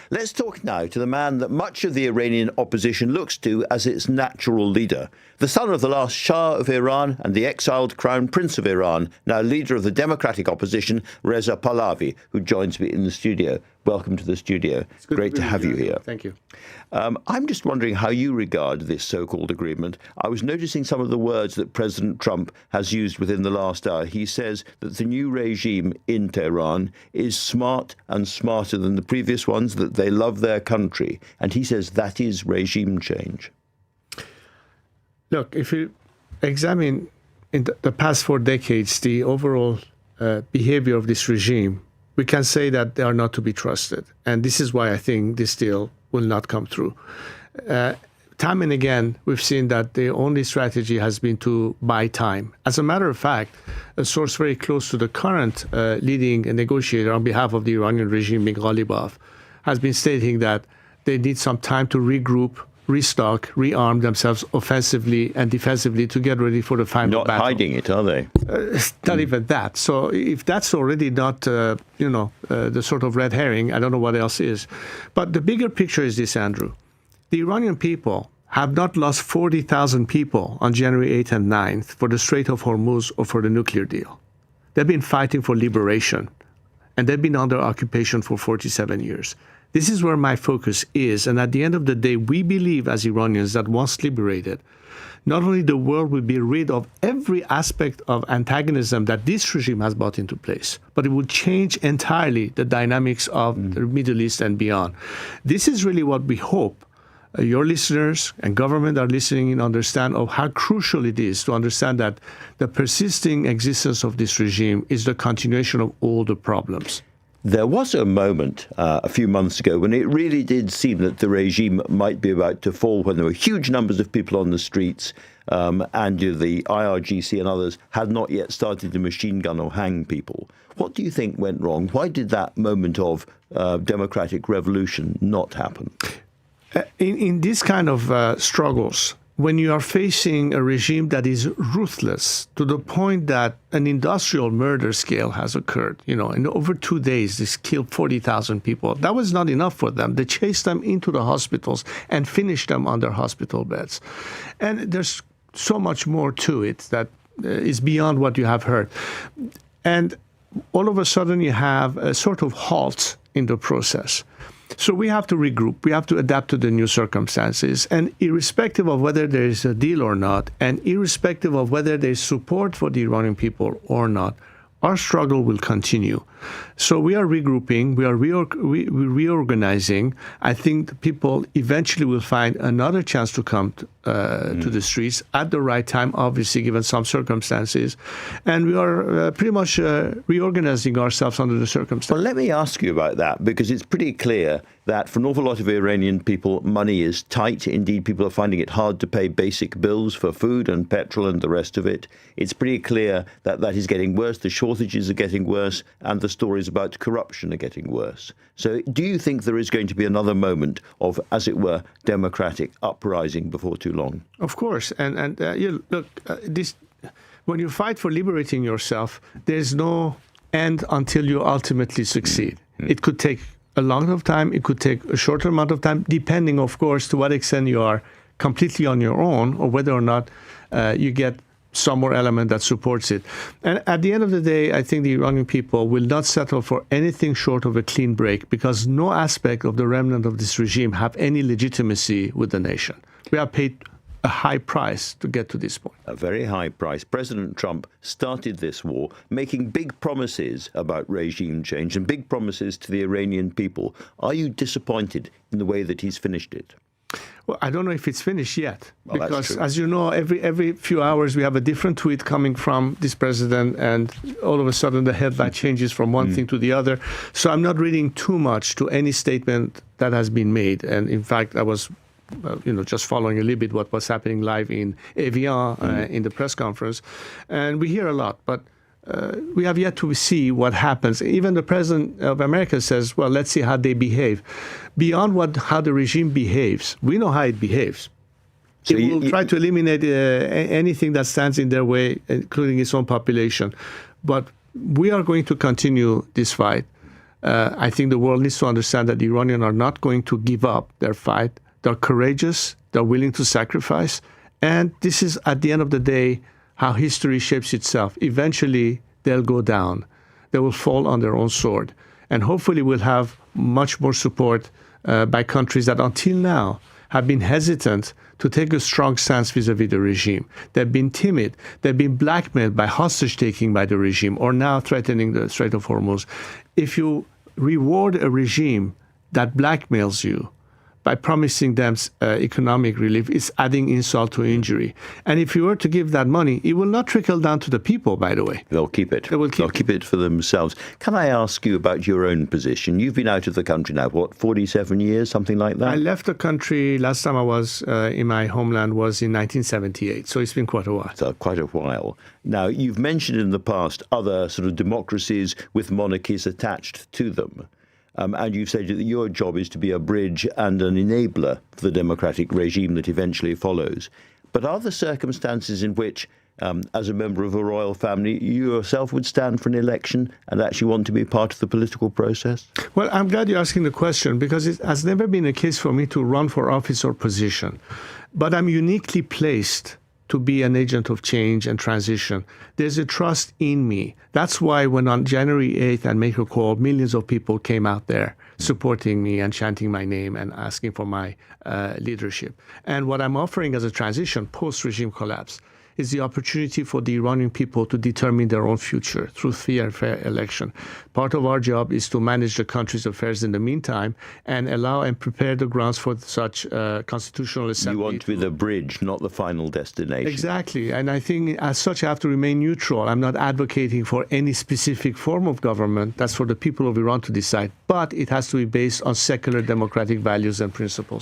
Let's talk now to the man that much of the Iranian opposition looks to as its natural leader, the son of the last Shah of Iran and the exiled Crown Prince of Iran, now leader of the democratic opposition, Reza Pahlavi, who joins me in the studio. Welcome to the studio. It's great to have you here. Thank you. I'm just wondering how you regard this so-called agreement. I was noticing some of the words that President Trump has used within the last hour. He says that the new regime in Tehran is smart and smarter than the previous ones, that they love their country. And he says that is regime change. Look, if you examine in the past 4 decades, the overall behavior of this regime, we can say that they are not to be trusted. And this is why I think this deal will not come through. Time and again, we've seen that the only strategy has been to buy time. As a matter of fact, a source very close to the current leading negotiator on behalf of the Iranian regime, Ghalibaf, has been stating that they need some time to regroup, restock, rearm themselves offensively and defensively to get ready for the final battle. Not hiding it, are they? Not even that. So if that's already not, the sort of red herring, I don't know what else is. But the bigger picture is this, Andrew. The Iranian people have not lost 40,000 people on January 8th and 9th for the Strait of Hormuz or for the nuclear deal. They've been fighting for liberation, and they've been under occupation for 47 years. This is where my focus is. And at the end of the day, we believe as Iranians that once liberated, not only the world will be rid of every aspect of antagonism that this regime has brought into place, but it will change entirely the dynamics of the Middle East and beyond. This is really what we hope your listeners and government are listening and understand of how crucial it is to understand that the persisting existence of this regime is the continuation of all the problems. There was a moment a few months ago when it really did seem that the regime might be about to fall, when there were huge numbers of people on the streets and the IRGC and others had not yet started to machine gun or hang people. What do you think went wrong? Why did that moment of democratic revolution not happen? In these kind of struggles, when you are facing a regime that is ruthless to the point that an industrial murder scale has occurred, in over 2 days, this killed 40,000 people. That was not enough for them. They chased them into the hospitals and finished them on their hospital beds. And there's so much more to it that is beyond what you have heard. And all of a sudden you have a sort of halt in the process. So we have to regroup. We have to adapt to the new circumstances. And irrespective of whether there is a deal or not, and irrespective of whether there is support for the Iranian people or not, our struggle will continue. So we are regrouping. We are reorganizing. I think the people eventually will find another chance to come to the streets at the right time, obviously, given some circumstances. And we are pretty much reorganizing ourselves under the circumstances. Well, let me ask you about that, because it's pretty clear that for an awful lot of Iranian people, money is tight. Indeed, people are finding it hard to pay basic bills for food and petrol and the rest of it. It's pretty clear that that is getting worse. The shortages are getting worse, and the stories about corruption are getting worse. So do you think there is going to be another moment of, as it were, democratic uprising before too long? Of course. And when you fight for liberating yourself, there's no end until you ultimately succeed. It could take a long amount of time. It could take a shorter amount of time, depending, of course, to what extent you are completely on your own or whether or not you get some more element that supports it. And at the end of the day, I think the Iranian people will not settle for anything short of a clean break, because no aspect of the remnant of this regime have any legitimacy with the nation. We have paid a high price to get to this point. A very high price. President Trump started this war making big promises about regime change and big promises to the Iranian people. Are you disappointed in the way that he's finished it? Well, I don't know if it's finished yet, well, because, as you know, every few hours we have a different tweet coming from this president, and all of a sudden the headline changes from one thing to the other. So I'm not reading too much to any statement that has been made. And in fact, I was just following a little bit what was happening live in Evian in the press conference. And we hear a lot, but we have yet to see what happens. Even the president of America says, well, let's see how they behave. Beyond how the regime behaves, we know how it behaves. So it will try to eliminate anything that stands in their way, including its own population. But we are going to continue this fight. I think the world needs to understand that the Iranians are not going to give up their fight. They're courageous. They're willing to sacrifice. And this is, at the end of the day, how history shapes itself. Eventually, they'll go down. They will fall on their own sword. And hopefully we'll have much more support by countries that until now have been hesitant to take a strong stance vis-a-vis the regime. They've been timid. They've been blackmailed by hostage-taking by the regime or now threatening the Strait of Hormuz. If you reward a regime that blackmails you by promising them economic relief, it's adding insult to injury. And if you were to give that money, it will not trickle down to the people, by the way. They'll keep it. They'll keep it for themselves. Can I ask you about your own position? You've been out of the country now, what, 47 years, something like that? I left the country, last time I was in my homeland was in 1978, so it's been quite a while. So quite a while. Now, you've mentioned in the past other sort of democracies with monarchies attached to them. And you've said that your job is to be a bridge and an enabler for the democratic regime that eventually follows. But are there circumstances in which, as a member of a royal family, you yourself would stand for an election and actually want to be part of the political process? Well, I'm glad you're asking the question because it has never been a case for me to run for office or position. But I'm uniquely placed to be an agent of change and transition. There's a trust in me. That's why when on January 8th and Make a Call, millions of people came out there supporting me and chanting my name and asking for my leadership. And what I'm offering as a transition post-regime collapse is the opportunity for the Iranian people to determine their own future through free and fair election. Part of our job is to manage the country's affairs in the meantime and allow and prepare the grounds for such constitutional assembly. You want to be the bridge, not the final destination. Exactly. And I think as such, I have to remain neutral. I'm not advocating for any specific form of government. That's for the people of Iran to decide. But it has to be based on secular democratic values and principles.